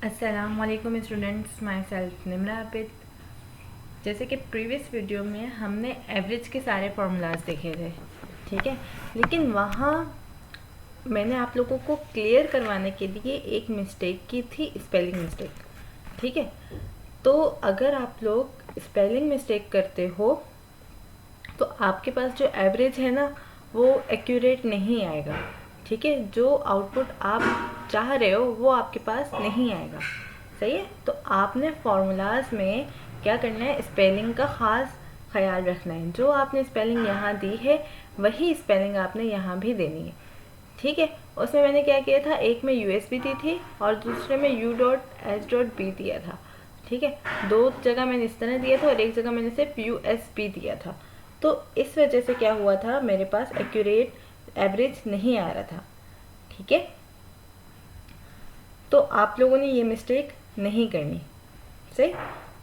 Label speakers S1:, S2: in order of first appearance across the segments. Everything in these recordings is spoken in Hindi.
S1: अस्सलामुअलैकुम students, my self Nimra Abid. जैसे कि प्रीवियस वीडियो में हमने एवरेज के सारे फार्मूलाज देखे थे, ठीक है। लेकिन वहाँ मैंने आप लोगों को क्लियर करवाने के लिए एक मिस्टेक की थी, स्पेलिंग मिस्टेक, ठीक है। तो अगर आप लोग स्पेलिंग मिस्टेक करते हो तो आपके पास जो एवरेज है ना वो एक्यूरेट नहीं आएगा, ठीक है। जो आउटपुट आप चाह रहे हो वो आपके पास नहीं आएगा, सही है। तो आपने फॉर्मूलाज में क्या करना है, स्पेलिंग का ख़ास ख्याल रखना है। जो आपने स्पेलिंग यहाँ दी है वही स्पेलिंग आपने यहाँ भी देनी है, ठीक है। उसमें मैंने क्या किया था, एक में USB दी थी और दूसरे में U.S.B दिया था, ठीक है। दो जगह मैंने इस तरह दिया था और एक जगह मैंने सिर्फ USB दिया था। तो इस वजह से क्या हुआ था, मेरे पास एक्यूरेट एवरेज नहीं आ रहा था, ठीक है। तो आप लोगों ने ये मिस्टेक नहीं करनी, सही।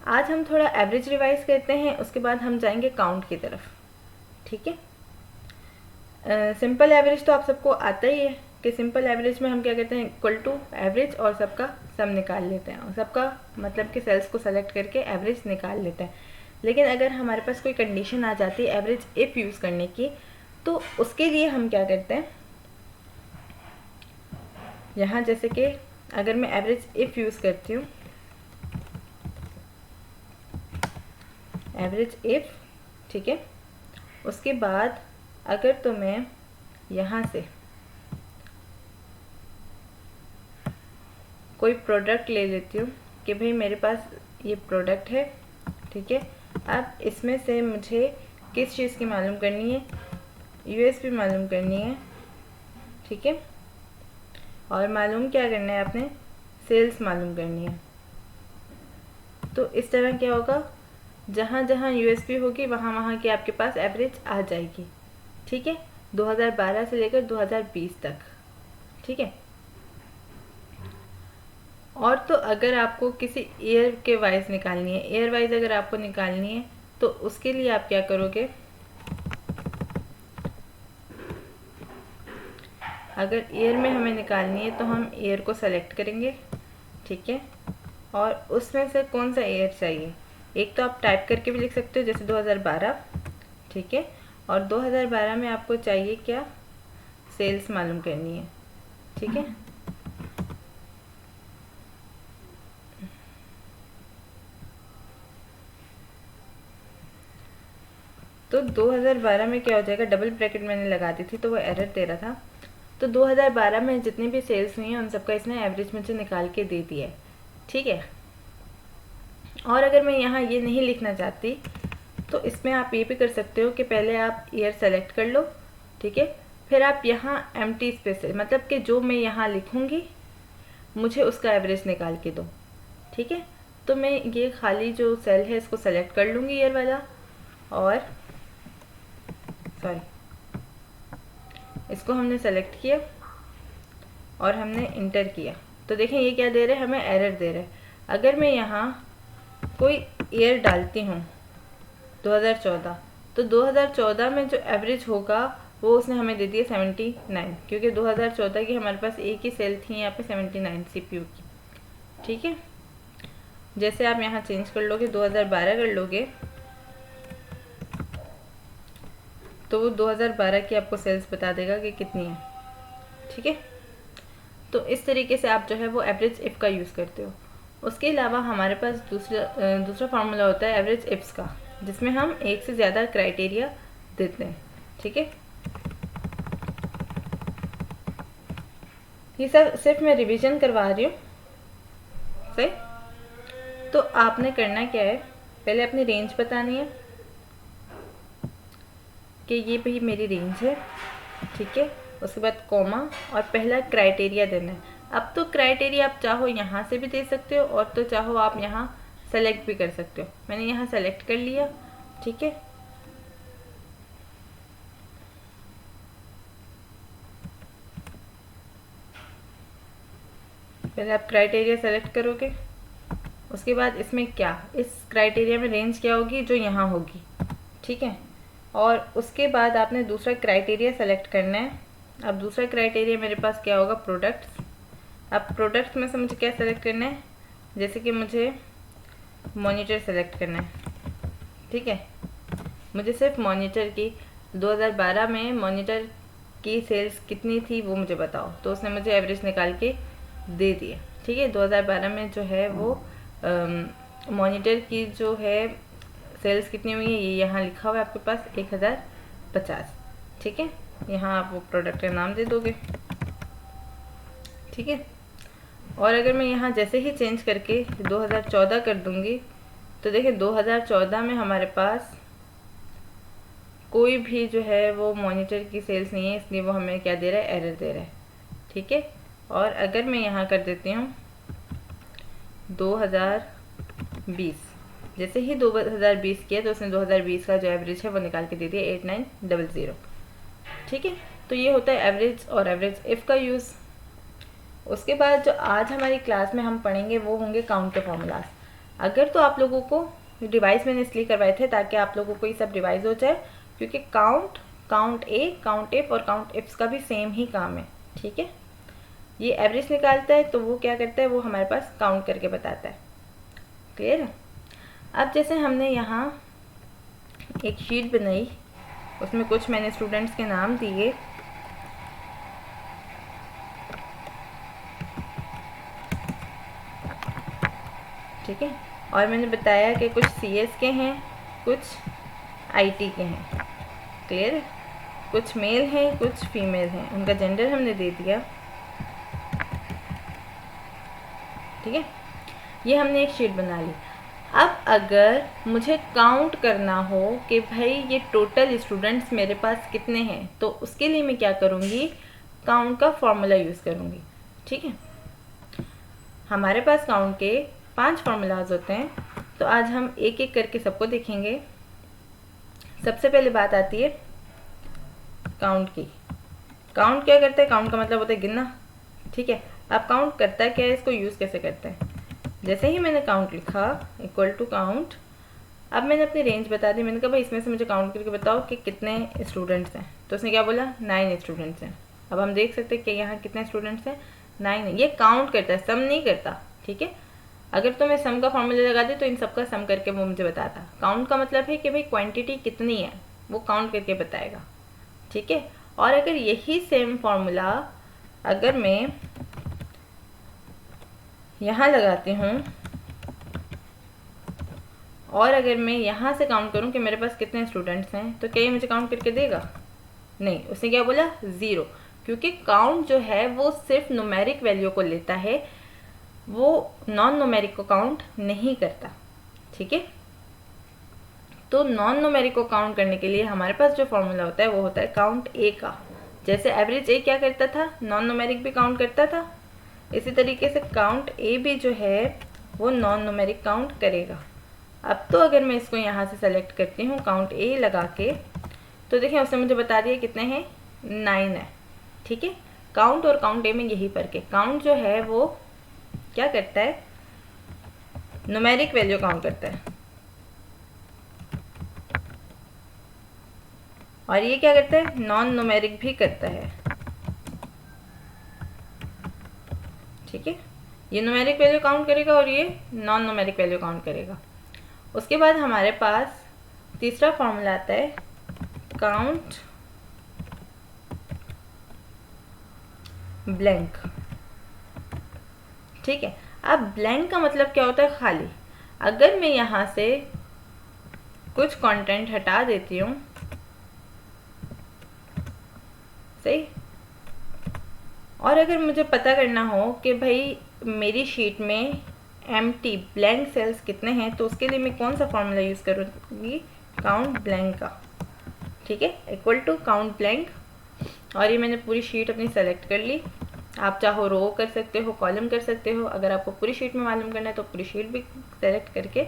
S1: आज हम थोड़ा एवरेज रिवाइज करते हैं, उसके बाद हम जाएंगे काउंट की तरफ, ठीक है। सिंपल एवरेज तो आप सबको आता ही है कि सिंपल एवरेज में हम क्या करते हैं, इक्वल टू एवरेज और सबका सम निकाल लेते हैं, और सबका मतलब कि सेल्स को सेलेक्ट करके एवरेज निकाल लेते हैं। लेकिन अगर हमारे पास कोई कंडीशन आ जाती है एवरेज इफ़ यूज़ करने की, तो उसके लिए हम क्या करते हैं, यहाँ जैसे कि अगर मैं एवरेज इफ़ यूज़ करती हूँ, एवरेज इफ़, ठीक है। उसके बाद अगर तो मैं यहाँ से कोई प्रोडक्ट ले लेती हूँ कि भाई मेरे पास ये प्रोडक्ट है, ठीक है। अब इसमें से मुझे किस चीज़ की मालूम करनी है, USB मालूम करनी है, ठीक है। और मालूम क्या करना है आपने, सेल्स मालूम करनी है। तो इस तरह क्या होगा, जहाँ जहाँ USB होगी वहाँ वहाँ की आपके पास एवरेज आ जाएगी, ठीक है। 2012 से लेकर 2020 तक, ठीक है। और तो अगर आपको किसी ईयर के वाइज निकालनी है, ईयर वाइज अगर आपको निकालनी है तो उसके लिए आप क्या करोगे, अगर ईयर में हमें निकालनी है तो हम ईयर को सेलेक्ट करेंगे, ठीक है। और उसमें से कौन सा ईयर चाहिए, एक तो आप टाइप करके भी लिख सकते हो जैसे 2012, ठीक है। और 2012 में आपको चाहिए क्या, सेल्स मालूम करनी है, ठीक है। तो 2012 में क्या हो जाएगा, डबल ब्रैकेट मैंने लगा दी थी तो वो एरर दे रहा था। तो 2012 में जितनी भी सेल्स हुई हैं उन सबका इसने एवरेज मुझे निकाल के दे दिया है, ठीक है। और अगर मैं यहाँ ये नहीं लिखना चाहती तो इसमें आप ये भी कर सकते हो कि पहले आप ईयर सेलेक्ट कर लो, ठीक है। फिर आप यहाँ एम्प्टी स्पेस, मतलब कि जो मैं यहाँ लिखूँगी मुझे उसका एवरेज निकाल के दो, ठीक है। तो मैं ये खाली जो सेल है इसको सेलेक्ट कर लूँगी ईयर वाला, और सॉरी इसको हमने सेलेक्ट किया और हमने इंटर किया। तो देखें ये क्या दे रहे हैं, हमें एरर दे रहे हैं। अगर मैं यहाँ कोई ईयर डालती हूँ 2014, तो 2014 में जो एवरेज होगा वो उसने हमें दे दिया 79, क्योंकि 2014 की हमारे पास एक ही सेल थी यहाँ पे 79 CPU की, ठीक है। जैसे आप यहाँ चेंज कर लोगे 2012 कर लोगे तो वो 2012 की आपको सेल्स बता देगा कि कितनी है, ठीक है। तो इस तरीके से आप जो है वो एवरेज इफ़ का यूज़ करते हो। उसके अलावा हमारे पास दूसरा फार्मूला होता है एवरेज इफ्स का, जिसमें हम एक से ज़्यादा क्राइटेरिया देते हैं, ठीक है। ये सब सिर्फ मैं रिवीजन करवा रही हूँ, सही। तो आपने करना क्या है, पहले अपनी रेंज बतानी है कि ये भाई मेरी रेंज है, ठीक है। उसके बाद कॉमा और पहला क्राइटेरिया देना है। अब तो क्राइटेरिया आप चाहो यहाँ से भी दे सकते हो और तो चाहो आप यहाँ सेलेक्ट भी कर सकते हो। मैंने यहाँ सेलेक्ट कर लिया, ठीक है। पहले आप क्राइटेरिया सेलेक्ट करोगे, उसके बाद इसमें क्या, इस क्राइटेरिया में रेंज क्या होगी, जो यहाँ होगी, ठीक है। और उसके बाद आपने दूसरा क्राइटेरिया सेलेक्ट करना है। अब दूसरा क्राइटेरिया मेरे पास क्या होगा, प्रोडक्ट्स। अब प्रोडक्ट्स में से मुझे क्या सेलेक्ट करना है, जैसे कि मुझे मॉनिटर सेलेक्ट करना है, ठीक है, मुझे सिर्फ मॉनिटर की 2012 में मॉनिटर की सेल्स कितनी थी वो मुझे बताओ। तो उसने मुझे एवरेज निकाल के दे दिया, ठीक है। 2012 में जो है वो मॉनिटर की जो है सेल्स कितनी हुई है ये यहाँ लिखा हुआ है आपके पास 1050, ठीक है। यहाँ आप वो प्रोडक्ट का नाम दे दोगे, ठीक है। और अगर मैं यहाँ जैसे ही चेंज करके 2014 कर दूँगी तो देखिए 2014 में हमारे पास कोई भी जो है वो मॉनिटर की सेल्स नहीं है, इसलिए वो हमें क्या दे रहा है, एरर दे रहा है, ठीक है। और अगर मैं यहाँ कर देती हूँ 2020, जैसे ही 2020 किया तो उसने 2020 का जो एवरेज है वो निकाल के दे दिया 8900, ठीक है। तो ये होता है एवरेज और एवरेज इफ़ का यूज़। उसके बाद जो आज हमारी क्लास में हम पढ़ेंगे वो होंगे काउंट के फॉर्मूलाज। अगर तो आप लोगों को डिवाइस मैंने इसलिए करवाए थे ताकि आप लोगों को ये सब डिवाइस हो जाए, क्योंकि काउंट ए, काउंट इफ और काउंट इफ्स का भी सेम ही काम है, ठीक है। ये एवरेज निकालता है तो वो क्या करता है, वो हमारे पास काउंट करके बताता है, क्लियर है। अब जैसे हमने यहाँ एक शीट बनाई, उसमें कुछ मैंने स्टूडेंट्स के नाम दिए, ठीक है, और मैंने बताया कि कुछ CS के हैं, कुछ IT के हैं, क्लियर है। कुछ मेल हैं, कुछ फीमेल हैं, उनका जेंडर हमने दे दिया, ठीक है। ये हमने एक शीट बना ली। अब अगर मुझे काउंट करना हो कि भाई ये टोटल स्टूडेंट्स मेरे पास कितने हैं, तो उसके लिए मैं क्या करूँगी, काउंट का फॉर्मूला यूज़ करूँगी, ठीक है। हमारे पास काउंट के 5 फार्मूलाज होते हैं, तो आज हम एक एक करके सबको देखेंगे। सबसे पहले बात आती है काउंट की। काउंट क्या करता है, काउंट का मतलब होता है गिनना, ठीक है। अब काउंट करता है क्या है, इसको यूज़ कैसे करते हैं। जैसे ही मैंने काउंट लिखा इक्वल टू काउंट, अब मैंने अपनी रेंज बता दी, मैंने कहा भाई इसमें से मुझे काउंट करके बताओ कि कितने स्टूडेंट्स हैं। तो उसने क्या बोला, 9 स्टूडेंट्स हैं। अब हम देख सकते हैं कि यहाँ कितने स्टूडेंट्स हैं, 9 है। ये काउंट करता है, सम नहीं करता, ठीक है। अगर तो मैं सम का फॉर्मूला लगा दी तो इन सबका सम करके वो मुझे बताता। काउंट का मतलब है कि भाई क्वांटिटी कितनी है वो काउंट करके बताएगा, ठीक है। और अगर यही सेम फॉर्मूला अगर मैं यहाँ लगाती हूँ और अगर मैं यहाँ से काउंट करूँ कि मेरे पास कितने स्टूडेंट्स हैं, तो क्या ये मुझे काउंट करके देगा, नहीं। उसने क्या बोला, 0, क्योंकि काउंट जो है वो सिर्फ न्यूमेरिक वैल्यू को लेता है, वो नॉन न्यूमेरिक को काउंट नहीं करता, ठीक है। तो नॉन न्यूमेरिक को काउंट करने के लिए हमारे पास जो फॉर्मूला होता है वो होता है काउंट ए का। जैसे एवरेज ए क्या करता था, नॉन न्यूमेरिक भी काउंट करता था, इसी तरीके से काउंट ए भी जो है वो नॉन न्यूमेरिक काउंट करेगा। अब तो अगर मैं इसको यहाँ से सेलेक्ट करती हूँ काउंट ए लगा के, तो देखिए उसने मुझे बता दिया कितने हैं, 9 है, ठीक है। काउंट और काउंट ए में यही फर्क है, काउंट जो है वो क्या करता है, न्यूमेरिक वैल्यू काउंट करता है, और ये क्या करता है, नॉन न्यूमेरिक भी करता है, ठीक है। ये न्यूमेरिक वैल्यू काउंट करेगा और ये नॉन न्यूमेरिक वैल्यू काउंट करेगा। उसके बाद हमारे पास तीसरा फॉर्मूला आता है काउंट ब्लैंक, ठीक है। अब ब्लैंक का मतलब क्या होता है, खाली। अगर मैं यहाँ से कुछ कंटेंट हटा देती हूँ, सही, और अगर मुझे पता करना हो कि भाई मेरी शीट में एम्प्टी ब्लैंक सेल्स कितने हैं, तो उसके लिए मैं कौन सा फॉर्मूला यूज़ करूँगी, काउंट ब्लैंक का, ठीक है, इक्वल टू काउंट ब्लैंक। और ये मैंने पूरी शीट अपनी सेलेक्ट कर ली। आप चाहो रो कर सकते हो, कॉलम कर सकते हो। अगर आपको पूरी शीट में मालूम करना है तो पूरी शीट भी सेलेक्ट करके,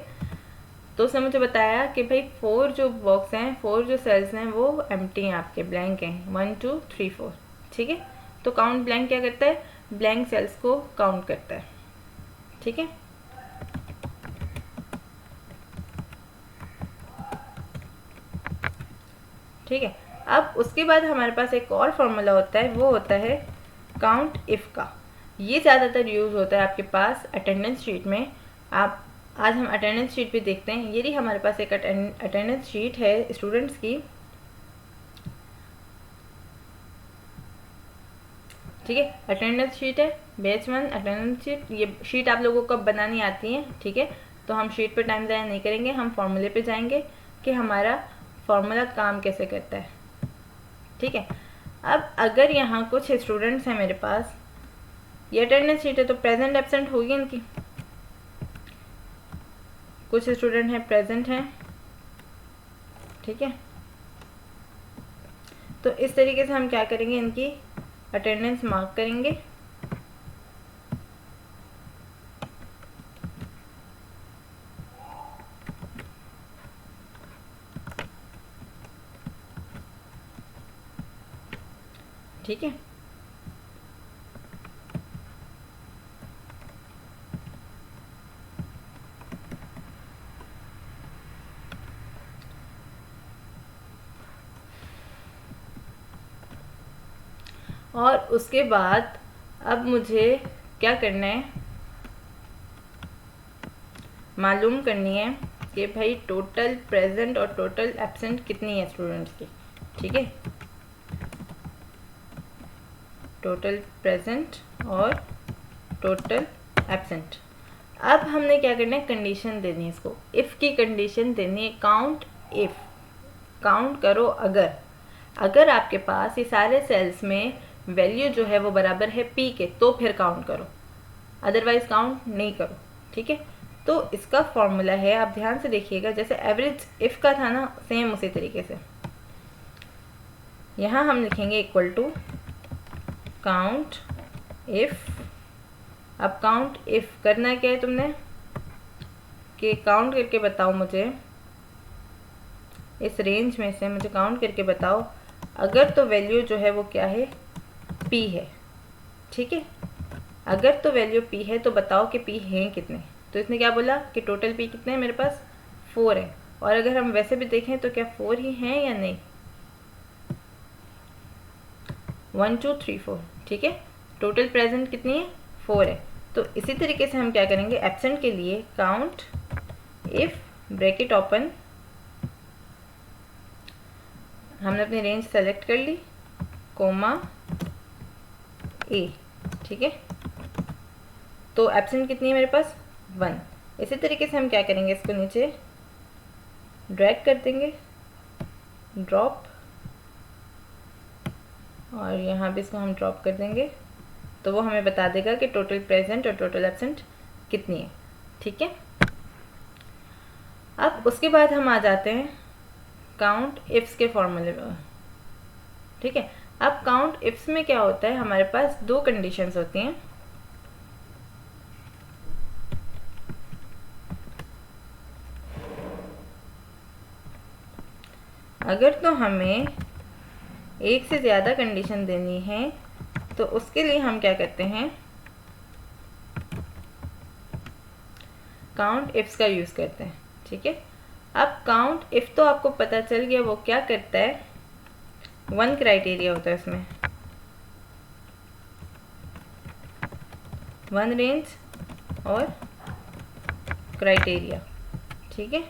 S1: तो उसने मुझे बताया कि भाई 4 जो बॉक्स हैं, 4 जो सेल्स हैं वो एम्प्टी हैं, आपके ब्लैंक हैं, 1 2 3 4, ठीक है। तो काउंट ब्लैंक क्या करता है, ब्लैंक सेल्स को काउंट करता है, ठीक है। ठीक है। अब उसके बाद हमारे पास एक और फॉर्मूला होता है, वो होता है काउंट इफ़ का। ये ज़्यादातर यूज़ होता है आपके पास अटेंडेंस शीट में, आप आज हम अटेंडेंस शीट भी देखते हैं। यदि हमारे पास एक अटेंडेंस शीट है स्टूडेंट्स की, ठीक है, अटेंडेंस शीट है बैच 1 अटेंडेंस शीट। ये शीट आप लोगों को बनानी आती है, ठीक है। तो हम शीट पे टाइम ज़ाया नहीं करेंगे, हम फॉर्मूले पे जाएंगे कि हमारा फॉर्मूला काम कैसे करता है, ठीक है। अब अगर यहाँ कुछ स्टूडेंट्स हैं मेरे पास, ये अटेंडेंस शीट है तो प्रेजेंट एब्सेंट होगी इनकी। कुछ स्टूडेंट हैं प्रेजेंट हैं, ठीक है। तो इस तरीके से हम क्या करेंगे, इनकी अटेंडेंस मार्क करेंगे। ठीक है, और उसके बाद अब मुझे क्या करना है, मालूम करनी है कि भाई टोटल प्रेजेंट और टोटल एब्सेंट कितनी है स्टूडेंट्स की, ठीक है। टोटल प्रेजेंट और टोटल एब्सेंट। अब हमने क्या करना है, कंडीशन देनी है इसको, इफ़ की कंडीशन देनी है। काउंट इफ़, काउंट करो अगर आपके पास ये सारे सेल्स में वैल्यू जो है वो बराबर है p के, तो फिर काउंट करो, अदरवाइज काउंट नहीं करो, ठीक है। तो इसका फॉर्मूला है, आप ध्यान से देखिएगा, जैसे एवरेज इफ़ का था ना, सेम उसी तरीके से यहाँ हम लिखेंगे इक्वल टू काउंट इफ़। अब काउंट इफ़ करना क्या है तुमने, कि काउंट करके बताओ मुझे, इस रेंज में से मुझे काउंट करके बताओ अगर तो वैल्यू जो है वो क्या है, p है, ठीक है। अगर तो वैल्यू p है तो बताओ कि p हैं कितने। तो इसने क्या बोला कि टोटल p कितने हैं मेरे पास, 4 है। और अगर हम वैसे भी देखें तो क्या 4 ही हैं या नहीं, 1 2 3 4, ठीक है। टोटल प्रेजेंट कितनी है, 4 है। तो इसी तरीके से हम क्या करेंगे, एब्सेंट के लिए काउंट इफ ब्रैकेट ओपन, हमने अपनी रेंज सेलेक्ट कर ली, कोमा ए, ठीक है। तो एब्सेंट कितनी है मेरे पास, 1। इसी तरीके से हम क्या करेंगे, इसको नीचे ड्रैग कर देंगे, ड्रॉप, और यहाँ भी इसको हम ड्रॉप कर देंगे, तो वो हमें बता देगा कि टोटल प्रेजेंट और टोटल एब्सेंट कितनी है, ठीक है। अब उसके बाद हम आ जाते हैं काउंट इफ्स के फॉर्मूले में, ठीक है। अब काउंट इफ्स में क्या होता है, हमारे पास 2 कंडीशंस होती हैं। अगर तो हमें एक से ज़्यादा कंडीशन देनी है तो उसके लिए हम क्या करते हैं, काउंट इफ्स का यूज़ करते हैं, ठीक है। अब काउंट इफ तो आपको पता चल गया वो क्या करता है, 1 क्राइटेरिया होता है उसमें, 1 रेंज और क्राइटेरिया, ठीक है।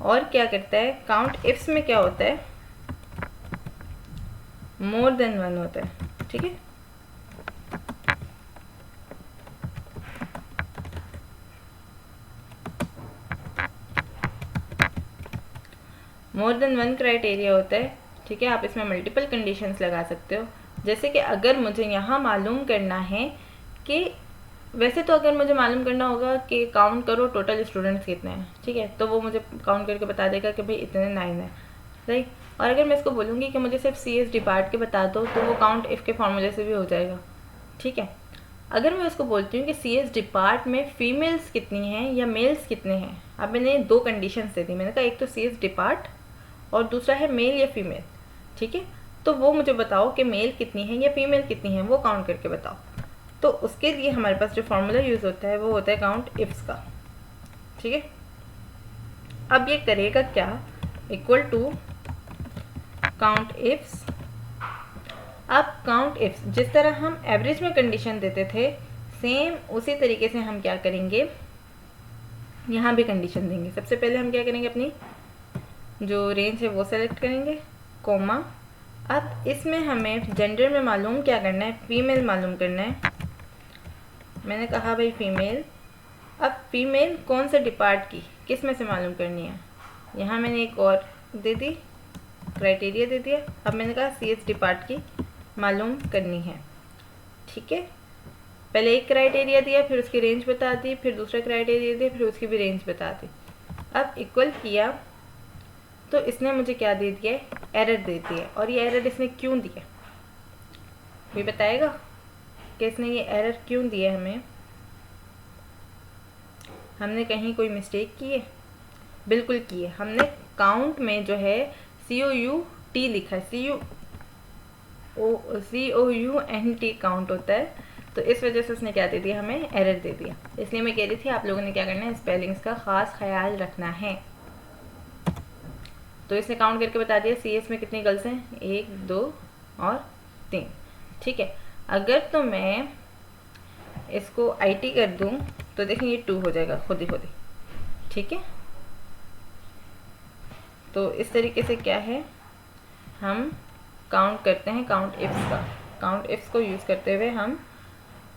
S1: और क्या करता है, काउंट इफ्स में क्या होता है, मोर देन 1 होता है, ठीक है। मोर देन 1 क्राइटेरिया होता है, ठीक है। आप इसमें मल्टीपल कंडीशंस लगा सकते हो। जैसे कि अगर मुझे यहाँ मालूम करना है कि, वैसे तो अगर मुझे मालूम करना होगा कि काउंट करो टोटल स्टूडेंट्स कितने हैं, ठीक है, तो वो मुझे काउंट करके बता देगा कि भाई इतने 9 है, राइट। और अगर मैं इसको बोलूँगी कि मुझे सिर्फ CS डिपार्ट के बता दो, तो वो काउंट इफ़ के फॉर्मूले से भी हो जाएगा, ठीक है। अगर मैं उसको बोलती हूँ कि CS डिपार्ट में फीमेल्स कितनी हैं या मेल्स कितने हैं, अब मैंने 2 कंडीशंस दे दी, मैंने कहा एक तो CS डिपार्ट और दूसरा है मेल या फीमेल, ठीक है। तो वो मुझे बताओ कि मेल कितनी है या फीमेल कितनी है, वो काउंट करके बताओ। तो उसके लिए हमारे पास जो फॉर्मूला यूज़ होता है वो होता है काउंट इफ्स का, ठीक है। अब ये करेगा क्या, इक्वल टू काउंट इफ्स। अब काउंट इफ्स जिस तरह हम एवरेज में कंडीशन देते थे, सेम उसी तरीके से हम क्या करेंगे, यहाँ भी कंडीशन देंगे। सबसे पहले हम क्या करेंगे, अपनी जो रेंज है वो सेलेक्ट करेंगे, कोमा। अब इसमें हमें जेंडर में मालूम क्या करना है, फीमेल मालूम करना है। मैंने कहा भाई फीमेल। अब फीमेल कौन से डिपार्ट की, किस में से मालूम करनी है, यहाँ मैंने एक और दे दी, क्राइटेरिया दे दिया। अब मैंने कहा CS डिपार्ट की मालूम करनी है। ठीक है, पहले एक क्राइटेरिया दिया, फिर उसकी रेंज बता दी, फिर दूसरा क्राइटेरिया दिया, फिर उसकी भी रेंज बता दी। अब इक्वल किया तो इसने मुझे क्या दे दिया है, एरर दे दी है। और ये एरर इसने क्यों दिया, ये बताएगा कि इसने ये एरर क्यों दिया हमें। हमने कहीं कोई मिस्टेक की है? बिल्कुल की है। हमने काउंट में जो है COUT लिखा है, COUNT काउंट होता है, तो इस वजह से उसने क्या दे दिया, हमें एरर दे दिया। इसलिए मैं कह रही थी आप लोगों ने क्या करना है, स्पेलिंग्स का ख़ास ख्याल रखना है। तो इसने काउंट करके बता दिया CS में कितनी गर्ल्स हैं, 1 2 और 3। ठीक है, अगर तो मैं इसको IT कर दूं तो देखें ये 2 हो जाएगा खुद ही। ठीक है, तो इस तरीके से क्या है, हम काउंट करते हैं काउंट इफ्स का। काउंट इफ्स को यूज़ करते हुए हम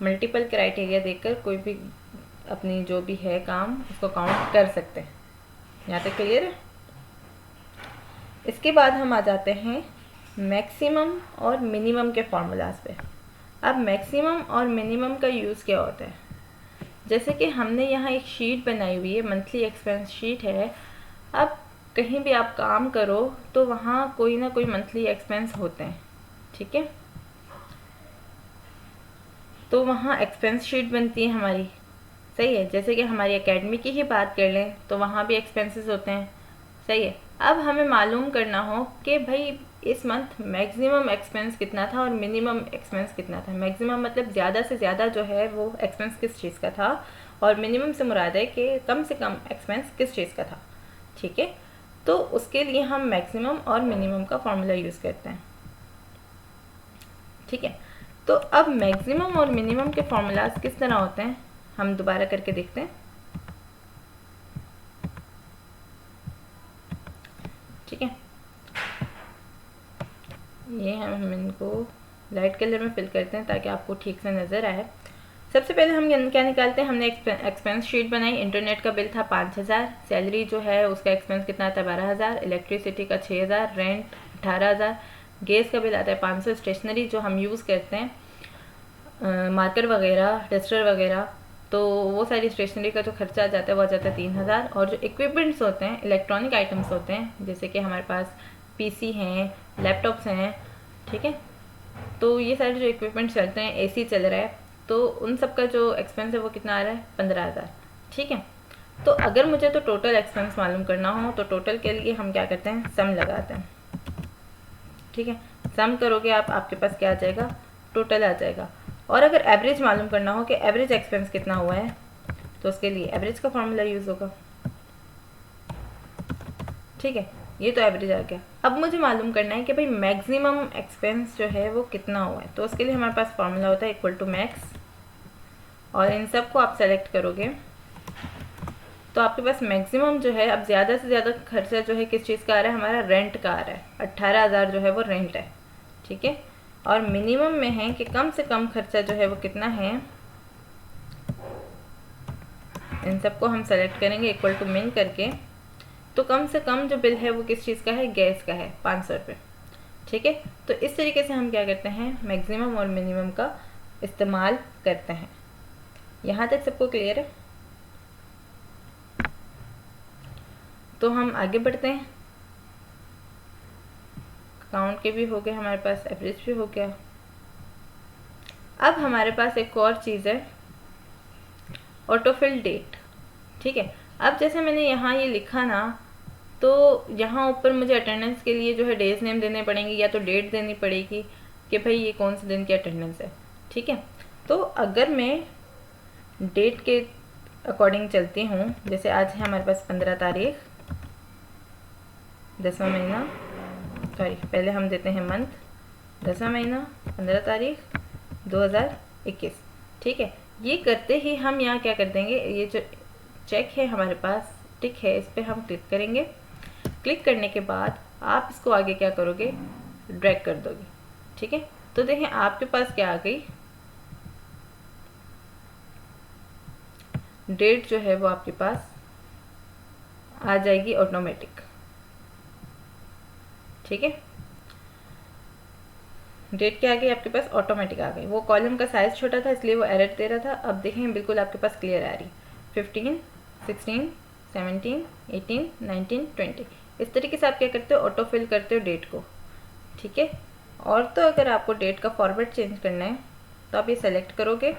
S1: मल्टीपल क्राइटेरिया देखकर कोई भी अपनी जो भी है काम उसको काउंट कर सकते हैं। यहाँ तक क्लियर है? इसके बाद हम आ जाते हैं मैक्सिमम और मिनिमम के फार्मूलाज पे। अब मैक्सिमम और मिनिमम का यूज़ क्या होता है, जैसे कि हमने यहाँ एक शीट बनाई हुई है, मंथली एक्सपेंस शीट है। अब कहीं भी आप काम करो तो वहाँ कोई ना कोई मंथली एक्सपेंस होते हैं। ठीक है, तो वहाँ एक्सपेंस शीट बनती है हमारी, सही है। जैसे कि हमारी एकेडमी की ही बात कर लें तो वहाँ भी एक्सपेंसेस होते हैं, सही है। अब हमें मालूम करना हो कि भाई इस मंथ मैक्सिमम एक्सपेंस कितना था और मिनिमम एक्सपेंस कितना था। मैक्सिमम मतलब ज़्यादा से ज़्यादा जो है वो एक्सपेंस किस चीज़ का था, और मिनिमम से मुराद है कि कम से कम एक्सपेंस किस चीज़ का था। ठीक है, तो उसके लिए हम मैक्सिमम और मिनिमम का फॉर्मूला यूज़ करते हैं। ठीक है, तो अब मैक्सिमम और मिनिमम के फॉर्मूलाज किस तरह होते हैं हम दोबारा करके देखते हैं। ठीक है, ये हम इनको लाइट कलर में फिल करते हैं ताकि आपको ठीक से नज़र आए। सबसे पहले हम क्या निकालते हैं, हमने एक्सपेंस शीट बनाई। इंटरनेट का बिल था 5000, सैलरी जो है उसका एक्सपेंस कितना था 12000, इलेक्ट्रिसिटी का 6000, रेंट 18000, गैस का बिल आता है 500, स्टेशनरी जो हम यूज़ करते हैं मार्कर वगैरह, डस्टर वगैरह, तो वो सारी स्टेशनरी का जो खर्चा आ जाता है वो आ जाता है 3000। और जो इक्विपमेंट्स होते हैं, इलेक्ट्रॉनिक आइटम्स होते हैं, जैसे कि हमारे पास PC हैं, लैपटॉप्स हैं, ठीक है, तो ये सारे जो इक्विपमेंट्स चलते हैं, AC चल रहा है, तो उन सब का जो एक्सपेंस है वो कितना आ रहा है 15000। ठीक है, तो अगर मुझे तो टोटल एक्सपेंस मालूम करना हो तो टोटल के लिए हम क्या करते हैं, सम लगाते हैं। ठीक है, सम करोगे आप, आपके पास क्या आ जाएगा, टोटल आ जाएगा। और अगर एवरेज मालूम करना हो कि एवरेज एक्सपेंस कितना हुआ है तो उसके लिए एवरेज का फॉर्मूला यूज़ होगा। ठीक है, ये तो एवरेज आ गया। अब मुझे मालूम करना है कि भाई मैक्सिमम एक्सपेंस जो है वो कितना हुआ है, तो उसके लिए हमारे पास फॉर्मूला होता है इक्वल टू मैक्स, और इन सब को आप सेलेक्ट करोगे तो आपके पास मैक्सिमम जो है, अब ज़्यादा से ज़्यादा खर्चा जो है किस चीज़ का आ रहा है, हमारा रेंट का आ रहा है, 18000 जो है वो रेंट है। ठीक है, और मिनिमम में है कि कम से कम खर्चा जो है वो कितना है, इन सबको हम सेलेक्ट करेंगे इक्वल टू मिन करके। तो कम से कम जो बिल है वो किस चीज़ का है, गैस का है, 500 रुपये। ठीक है, तो इस तरीके से हम क्या करते हैं, मैक्सिमम और मिनिमम का इस्तेमाल करते हैं। यहाँ तक सबको क्लियर है? तो हम आगे बढ़ते हैं। काउंट के भी हो गए हमारे पास, एवरेज भी हो गया। अब हमारे पास एक और चीज़ है, ऑटोफिल डेट। ठीक है, अब जैसे मैंने यहाँ ये लिखा ना, तो यहाँ ऊपर मुझे अटेंडेंस के लिए जो है डेज नेम देने पड़ेंगे या तो डेट देनी पड़ेगी कि भाई ये कौन से दिन की अटेंडेंस है। ठीक है, तो अगर मैं डेट के अकॉर्डिंग चलती हूँ, जैसे आज है हमारे पास 15 तारीख 10वां महीना, सॉरी पहले हम देते हैं मंथ, 10वां महीना 15 तारीख 2021। ठीक है, ये करते ही हम यहाँ क्या कर देंगे, ये जो चेक है हमारे पास, टिक है, इस पर हम क्लिक करेंगे। क्लिक करने के बाद आप इसको आगे क्या करोगे, ड्रैग कर दोगे। ठीक है, तो देखें आपके पास क्या आ गई, डेट जो है वो आपके पास आ जाएगी ऑटोमेटिक। ठीक है, डेट क्या आ गई आपके पास, ऑटोमेटिक आ गई। वो कॉलम का साइज छोटा था इसलिए वो एरर दे रहा था। अब देखें बिल्कुल आपके पास क्लियर आ रही, 15, 16, 17, 18, 19, 20। इस तरीके से आप क्या करते हो, ऑटो फिल करते हो डेट को। ठीक है, और तो अगर आपको डेट का फॉर्मेट चेंज करना है तो आप ये सेलेक्ट करोगे,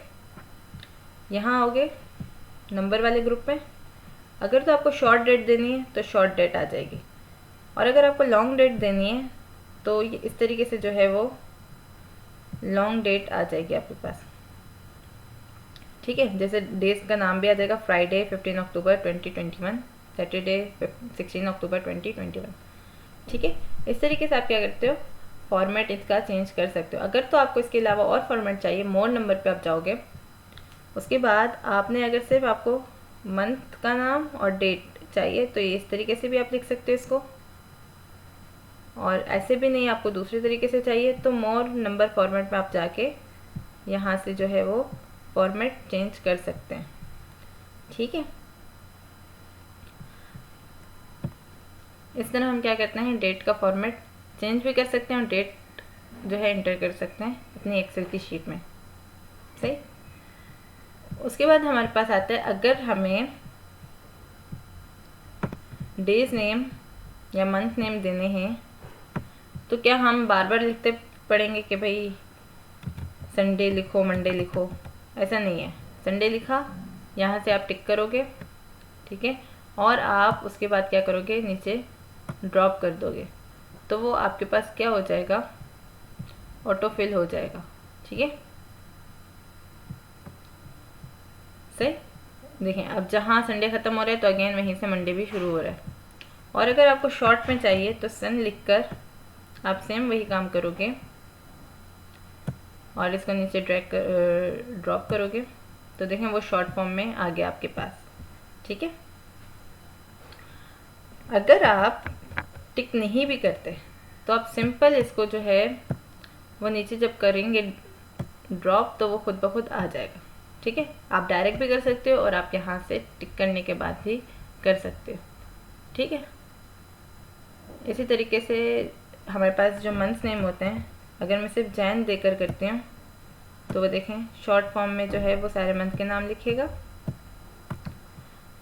S1: यहाँ आओगे नंबर वाले ग्रुप में। अगर तो आपको शॉर्ट डेट देनी है तो शॉर्ट डेट आ जाएगी, और अगर आपको लॉन्ग डेट देनी है तो ये इस तरीके से जो है वो लॉन्ग डेट आ जाएगी आपके पास। ठीक है, जैसे डेज का नाम भी आ जाएगा, फ्राइडे 15 अक्टूबर 2021, सैटरडे 16 अक्टूबर 2021। ठीक है, इस तरीके से आप क्या करते हो, फॉर्मेट इसका चेंज कर सकते हो। अगर तो आपको इसके अलावा और फॉर्मेट चाहिए, मोर नंबर पे आप जाओगे। उसके बाद आपने अगर सिर्फ आपको मंथ का नाम और डेट चाहिए तो ये इस तरीके से भी आप लिख सकते हो इसको, और ऐसे भी नहीं आपको दूसरे तरीके से चाहिए तो मोर नंबर फॉर्मेट में आप जाके यहाँ से जो है वो फॉर्मेट चेंज कर सकते हैं। ठीक है, इस तरह हम क्या करते हैं, डेट का फॉर्मेट चेंज भी कर सकते हैं और डेट जो है एंटर कर सकते हैं अपनी एक्सेल की शीट में। सही, उसके बाद हमारे पास आता है, अगर हमें डेज नेम या मंथ नेम देने हैं तो क्या हम बार बार लिखते पड़ेंगे कि भाई संडे लिखो, मंडे लिखो, ऐसा नहीं है। संडे लिखा, यहाँ से आप टिक करोगे। ठीक है, और आप उसके बाद क्या करोगे, नीचे ड्रॉप कर दोगे तो वो आपके पास क्या हो जाएगा, ऑटो फिल हो जाएगा। ठीक है, सही। देखें अब जहाँ संडे ख़त्म हो रहा है तो अगेन वहीं से मंडे भी शुरू हो रहा है। और अगर आपको शॉर्ट में चाहिए तो सन लिखकर आप सेम वही काम करोगे और इसको नीचे ड्रॉप करोगे तो देखें वो शॉर्ट फॉर्म में आ गया आपके पास। ठीक है, अगर आप टिक नहीं भी करते तो आप सिंपल इसको जो है वो नीचे जब करेंगे ड्रॉप तो वो खुद ब खुद आ जाएगा। ठीक है, आप डायरेक्ट भी कर सकते हो और आप यहाँ से टिक करने के बाद भी कर सकते हो। ठीक है, इसी तरीके से हमारे पास जो मंथ्स नेम होते हैं, अगर मैं सिर्फ जैन देकर करती हूँ तो वो देखें शॉर्ट फॉर्म में जो है वो सारे मंथ के नाम लिखेगा।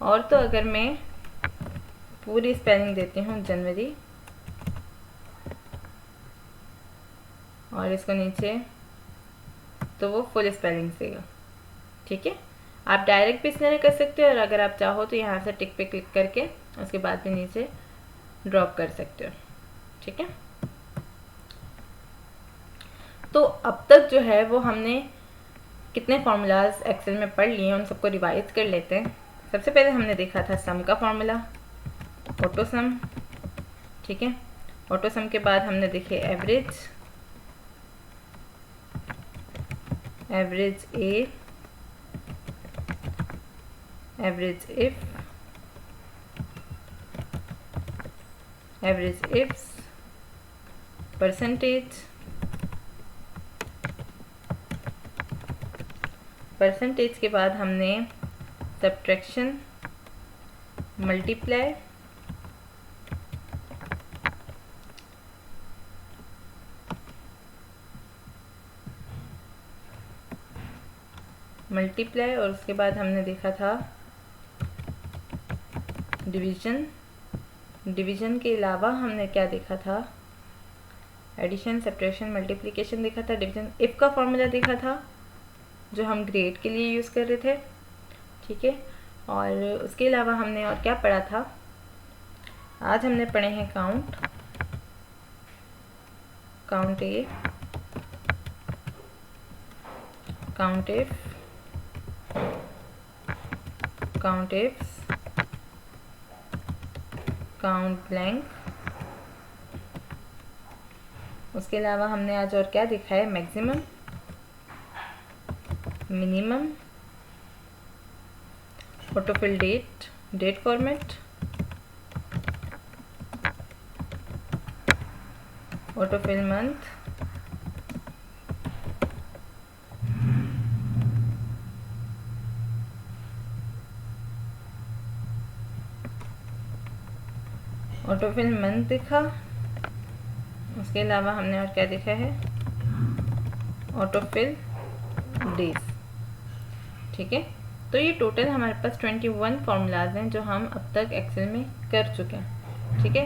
S1: और तो अगर मैं पूरी स्पेलिंग देती हूँ जनवरी और इसको नीचे तो वो फुल स्पेलिंग देगा। ठीक है, आप डायरेक्ट भी इस तरह कर सकते हो और अगर आप चाहो तो यहाँ से टिक पे क्लिक करके उसके बाद भी नीचे ड्रॉप कर सकते हो। ठीक है, तो अब तक जो है वो हमने कितने फार्मूलाज एक्सेल में पढ़ लिए, उन सबको रिवाइज कर लेते हैं। सबसे पहले हमने देखा था सम का फार्मूला, ऑटो सम। ठीक है, ऑटो सम के बाद हमने देखे average, average A, average if, average ifs, percentage, percentage के बाद हमने सब्ट्रैक्शन, मल्टीप्लाई, और उसके बाद हमने देखा था डिवीजन। डिवीजन के अलावा हमने क्या देखा था, एडिशन, सब्ट्रैक्शन, मल्टीप्लिकेशन देखा था। डिवीजन, इफ का फॉर्मूला देखा था जो हम ग्रेड के लिए यूज़ कर रहे थे। ठीक है, और उसके अलावा हमने और क्या पढ़ा था, आज हमने पढ़े हैं count, count A, count if, count ifs, count blank. उसके अलावा हमने आज और क्या देखा है, maximum, minimum, autofill date format, autofill month, autofill month दिखा। उसके अलावा हमने और क्या देखा है, ऑटोफिल डेज। ठीक है, तो ये टोटल हमारे पास 21 फॉर्मूलाज हैं जो हम अब तक एक्सेल में कर चुके हैं। ठीक है,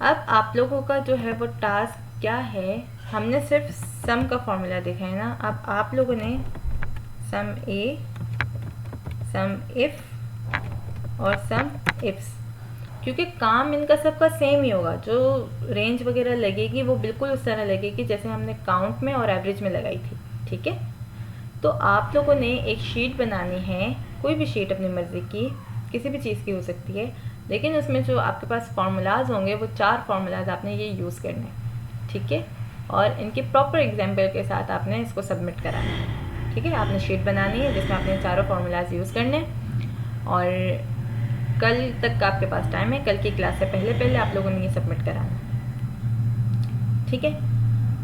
S1: अब आप लोगों का जो है वो टास्क क्या है, हमने सिर्फ सम का फॉर्मूला देखा है ना, अब आप लोगों ने सम ए, सम इफ और सम इफ्स, क्योंकि काम इनका सबका सेम ही होगा, जो रेंज वगैरह लगेगी वो बिल्कुल उस तरह लगेगी जैसे हमने काउंट में और एवरेज में लगाई थी। ठीक है, तो आप लोगों ने एक शीट बनानी है, कोई भी शीट अपनी मर्ज़ी की, किसी भी चीज़ की हो सकती है, लेकिन उसमें जो आपके पास फार्मूलाज होंगे वो 4 फार्मूलाज आपने ये यूज़ करने हैं। ठीक है, और इनके प्रॉपर एग्जाम्पल के साथ आपने इसको सबमिट कराना है। ठीक है, आपने शीट बनानी है जिसमें आपने चारों फार्मूलाज यूज़ करने, और कल तक आपके पास टाइम है, कल की क्लास से पहले आप लोगों ने ये सबमिट कराना। ठीक है,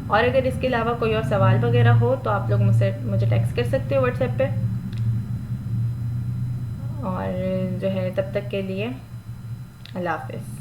S1: और अगर इसके अलावा कोई और सवाल वगैरह हो तो आप लोग मुझे टेक्स्ट कर सकते हो व्हाट्सएप पे। और जो है तब तक के लिए अल्लाह हाफ़िज़।